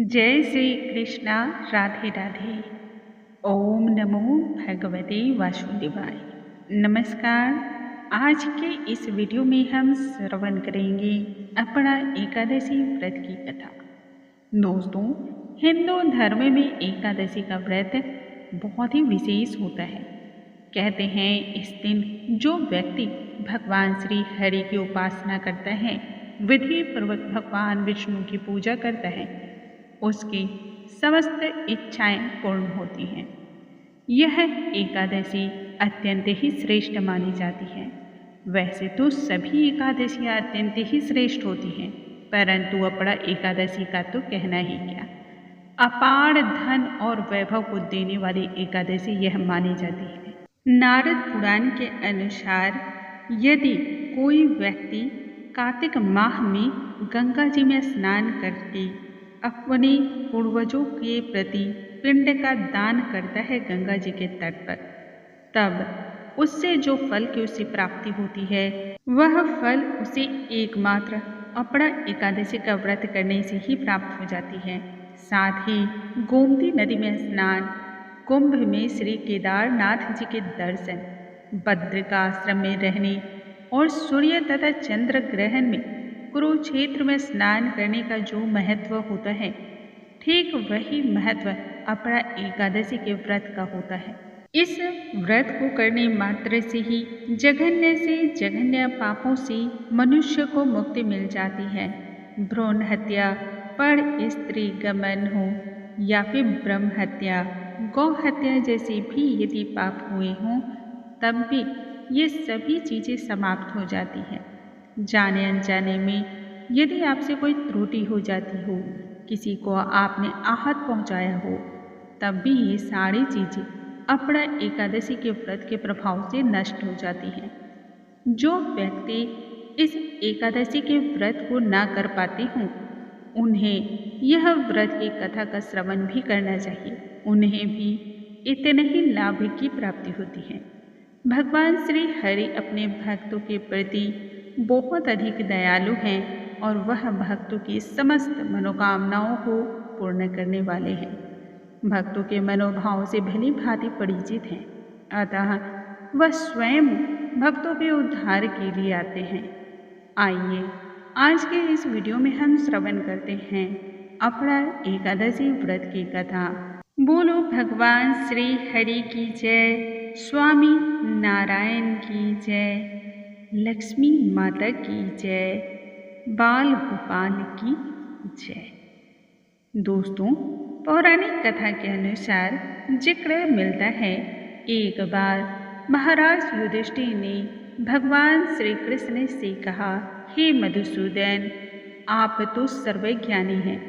जय श्री कृष्णा। राधे राधे। ओम नमो भगवते वासुदेवाय। नमस्कार। आज के इस वीडियो में हम श्रवण करेंगे अपना एकादशी व्रत की कथा। दोस्तों, हिंदू धर्म में एकादशी का व्रत बहुत ही विशेष होता है। कहते हैं इस दिन जो व्यक्ति भगवान श्री हरि की उपासना करता है, विधि पूर्वक भगवान विष्णु की पूजा करता है, उसकी समस्त इच्छाएं पूर्ण होती हैं। यह एकादशी अत्यंत ही श्रेष्ठ मानी जाती है। वैसे तो सभी एकादशियां अत्यंत ही श्रेष्ठ होती हैं, परंतु अपना एकादशी का तो कहना ही क्या। अपार धन और वैभव को देने वाली एकादशी यह मानी जाती है। नारद पुराण के अनुसार यदि कोई व्यक्ति कार्तिक माह में गंगा जी में स्नान करके अपने पूर्वजों के प्रति पिंड का दान करता है गंगा जी के तट पर, तब उससे जो फल की उसे प्राप्ति होती है, वह फल उसे एकमात्र अपना एकादशी का व्रत करने से ही प्राप्त हो जाती है। साथ ही गोमती नदी में स्नान, कुंभ में श्री केदारनाथ जी के दर्शन, बद्रिकाश्रम में रहने और सूर्य तथा चंद्र ग्रहण में कुरुक्षेत्र में स्नान करने का जो महत्व होता है, ठीक वही महत्व अपना एकादशी के व्रत का होता है। इस व्रत को करने मात्र से ही जघन्य से जघन्य पापों से मनुष्य को मुक्ति मिल जाती है। भ्रूण हत्या, पर स्त्री गमन हो या फिर ब्रह्म हत्या, गौ हत्या जैसे भी यदि पाप हुए हों, तब भी ये सभी चीज़ें समाप्त हो जाती हैं। जाने अनजाने में यदि आपसे कोई त्रुटि हो जाती हो, किसी को आपने आहत पहुंचाया हो, तब भी ये सारी चीज़ें अपना एकादशी के व्रत के प्रभाव से नष्ट हो जाती हैं। जो व्यक्ति इस एकादशी के व्रत को ना कर पाते हों, उन्हें यह व्रत की कथा का श्रवण भी करना चाहिए। उन्हें भी इतने ही लाभ की प्राप्ति होती है। भगवान श्री हरि अपने भक्तों के प्रति बहुत अधिक दयालु हैं और वह भक्तों की समस्त मनोकामनाओं को पूर्ण करने वाले हैं। भक्तों के मनोभाव से भली भांति परिचित हैं, अतः वह स्वयं भक्तों के उद्धार के लिए आते हैं। आइए आज के इस वीडियो में हम श्रवण करते हैं अपना एकादशी व्रत की कथा। बोलो भगवान श्री हरि की जय, स्वामी नारायण की जय, लक्ष्मी माता की जय, बाल गोपाल की जय। दोस्तों, पौराणिक कथा के अनुसार जिक्र मिलता है, एक बार महाराज युधिष्ठिर ने भगवान श्री कृष्ण से कहा, हे मधुसूदन, आप तो सर्वज्ञानी हैं,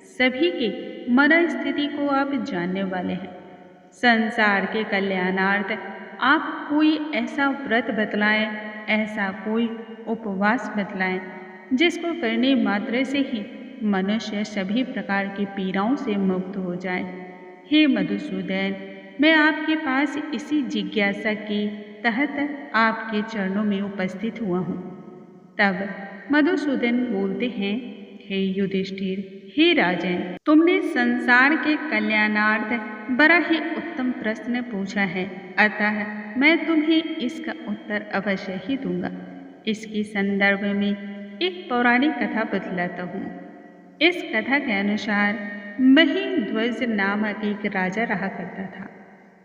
सभी के मन स्थिति को आप जानने वाले हैं। संसार के कल्याणार्थ आप कोई ऐसा व्रत बतलाएं, ऐसा कोई उपवास बतलाएं, जिसको करने मात्र से ही मनुष्य सभी प्रकार की पीड़ाओं से मुक्त हो जाए। हे मधुसूदन, मैं आपके पास इसी जिज्ञासा के तहत आपके चरणों में उपस्थित हुआ हूँ। तब मधुसूदन बोलते हैं, हे युधिष्ठिर, हे राजन, तुमने संसार के कल्याणार्थ बड़ा ही उत्तम प्रश्न पूछा है, अतः मैं तुम्हें इसका उत्तर अवश्य ही दूंगा। इसके संदर्भ में एक पौराणिक कथा बतलाता हूँ। इस कथा के अनुसार महीध्वज नामक एक राजा रहा करता था।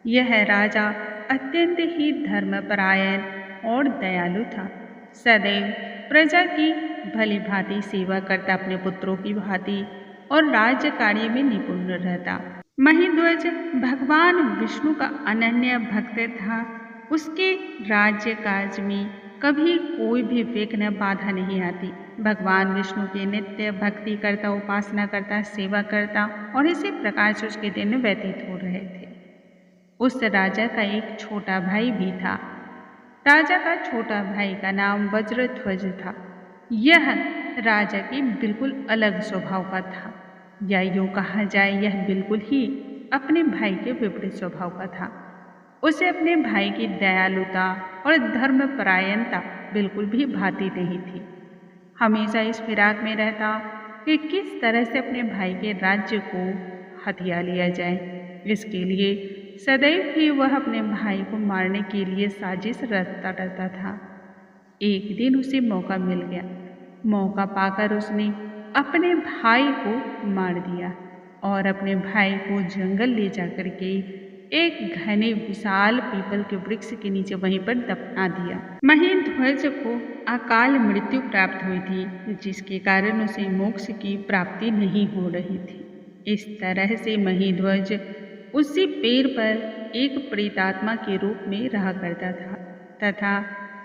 यह राजा अत्यंत ही धर्मपरायण और दयालु था। सदैव प्रजा की भली भांति सेवा करता, अपने पुत्रों की भांति, और राज्य कार्य में निपुण रहता। महीध्वज भगवान विष्णु का अनन्य भक्त था। उसके राज्य कार्य में कभी कोई भी विघ्न बाधा नहीं आती। भगवान विष्णु के नित्य भक्ति करता, उपासना करता, सेवा करता, और इसी प्रकार से उसके दिन व्यतीत हो रहे थे। उस राजा का एक छोटा भाई भी था। राजा का छोटा भाई का नाम वज्रध्वज था। यह राजा की बिल्कुल अलग स्वभाव का था, या यूँ कहा जाए यह बिल्कुल ही अपने भाई के विपरीत स्वभाव का था। उसे अपने भाई की दयालुता और धर्मपरायणता बिल्कुल भी भाती नहीं थी। हमेशा इस फिराक में रहता, कि किस तरह से अपने भाई के राज्य को हथिया लिया जाए। इसके लिए सदैव ही वह अपने भाई को मारने के लिए साजिश रचता रहता था। एक दिन उसे मौका मिल गया। मौका पाकर उसने अपने भाई को मार दिया और अपने भाई को जंगल ले जाकर के एक घने विशाल पीपल के वृक्ष के नीचे वहीं पर दफना दिया। महीध्वज को अकाल मृत्यु प्राप्त हुई थी, जिसके कारण उसे मोक्ष की प्राप्ति नहीं हो रही थी। इस तरह से महीध्वज उसी पेड़ पर एक प्रेतात्मा के रूप में रहा करता था तथा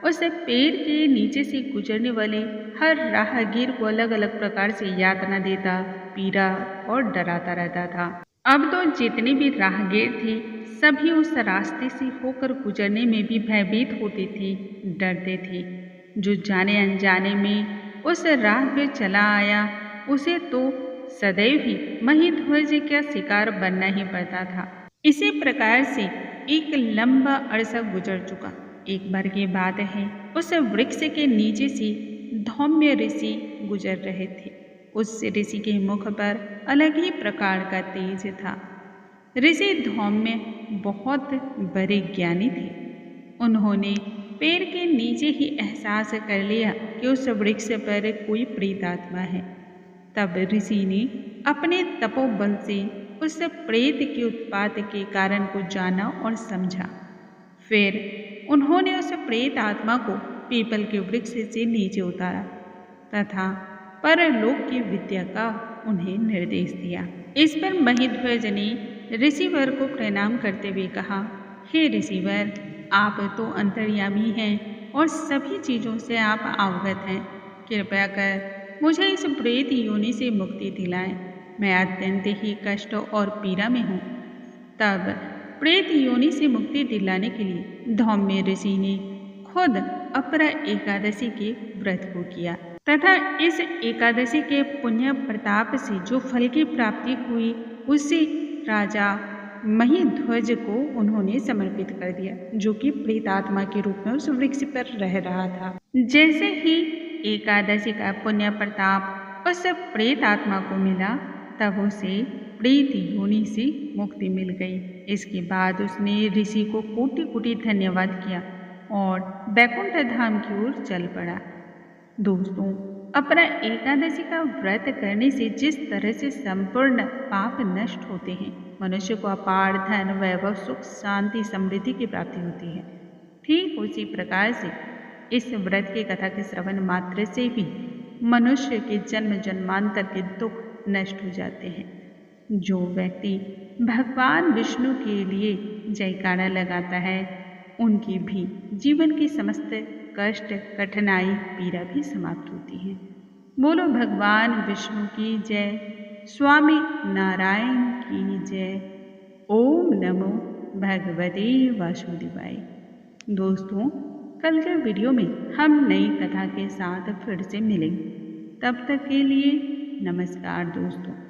उस पेड़ के नीचे से गुजरने वाले हर राहगीर को अलग अलग प्रकार से यातना देता, पीड़ा और डराता रहता था। अब तो जितने भी राहगीर थे सभी उस रास्ते से होकर गुजरने में भी भयभीत होते थे, डरते थे। जो जाने अनजाने में उस राह पे चला आया उसे तो सदैव ही महीध्वज का शिकार बनना ही पड़ता था। इसी प्रकार से एक लंबा अरसा गुजर चुका। एक बार की बात है, उस वृक्ष के नीचे से धौम्य ऋषि गुजर रहे थे। उस ऋषि के मुख पर अलग ही प्रकार का तेज था। ऋषि धौम्य बहुत बड़े ज्ञानी थे। उन्होंने पेड़ के नीचे ही एहसास कर लिया कि उस वृक्ष पर कोई प्रेतात्मा है। तब ऋषि ने अपने तपोबल से उस प्रेत के उत्पात के कारण को जाना और समझा। फिर उन्होंने उस प्रेत आत्मा को पीपल के वृक्ष से नीचे उतारा तथा परलोक की विद्या का उन्हें निर्देश दिया। इस पर महीध्वज ने ऋषिवर को प्रणाम करते हुए कहा, हे ऋषिवर, आप तो अंतर्यामी हैं और सभी चीज़ों से आप अवगत हैं। कृपया कर मुझे इस प्रेत योनि से मुक्ति दिलाएं। मैं अत्यंत ही कष्ट और पीड़ा में हूँ। तब प्रेत योनि से मुक्ति दिलाने के लिए धौम्य ऋषि ने खुद अपरा एकादशी के व्रत को किया तथा इस एकादशी के पुण्य प्रताप से जो फल की प्राप्ति हुई उसे राजा महीध्वज को उन्होंने समर्पित कर दिया, जो कि प्रेतात्मा के रूप में उस वृक्ष पर रह रहा था। जैसे ही एकादशी का पुण्य प्रताप उस प्रेतात्मा को मिला तब उसे प्रेत योनि से मुक्ति मिल गई। इसके बाद उसने ऋषि को कोटि कोटि धन्यवाद किया और बैकुंठ धाम की ओर चल पड़ा। दोस्तों, अपना एकादशी का व्रत करने से जिस तरह से संपूर्ण पाप नष्ट होते हैं, मनुष्य को अपार धन, वैभव, सुख, शांति, समृद्धि की प्राप्ति होती है, ठीक उसी प्रकार से इस व्रत की कथा के श्रवण मात्र से भी मनुष्य के जन्म जन्मांतर के दुख नष्ट हो जाते हैं। जो व्यक्ति भगवान विष्णु के लिए जयकारा लगाता है उनकी भी जीवन की समस्त कष्ट, कठिनाई, पीड़ा भी समाप्त होती है। बोलो भगवान विष्णु की जय, स्वामी नारायण की जय। ओम नमो भगवते वासुदेवाय। दोस्तों, कल के वीडियो में हम नई कथा के साथ फिर से मिलेंगे। तब तक के लिए नमस्कार दोस्तों।